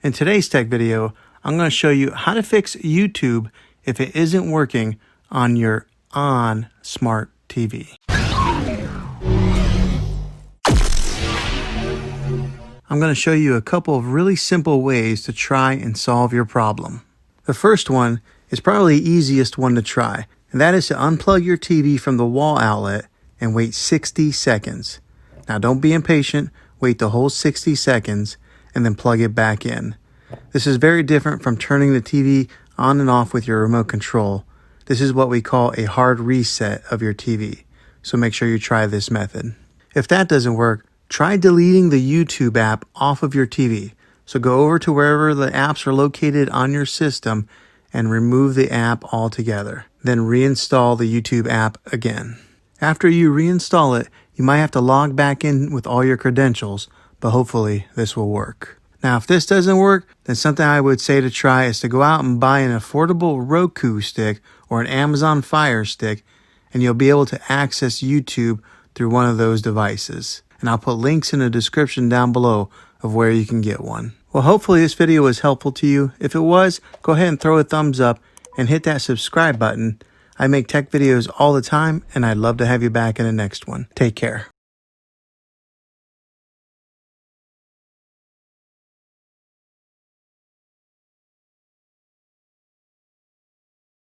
In today's tech video, I'm going to show you how to fix YouTube if it isn't working on your ONN Smart TV. I'm going to show you a couple of really simple ways to try and solve your problem. The first one is probably the easiest one to try, and that is to unplug your TV from the wall outlet and wait 60 seconds. Now don't be impatient, wait the whole 60 seconds and then plug it back in. This is very different from turning the TV on and off with your remote control. This is what we call a hard reset of your TV, so make sure you try this method. If that doesn't work, try deleting the YouTube app off of your TV. So go over to wherever the apps are located on your system and remove the app altogether. Then reinstall the YouTube app again. After you reinstall it, you might have to log back in with all your credentials, but hopefully this will work. Now, if this doesn't work, then something I would say to try is to go out and buy an affordable Roku stick or an Amazon Fire Stick, and you'll be able to access YouTube through one of those devices. And I'll put links in the description down below of where you can get one. Well, hopefully this video was helpful to you. If it was, go ahead and throw a thumbs up and hit that subscribe button. I make tech videos all the time, and I'd love to have you back in the next one. Take care.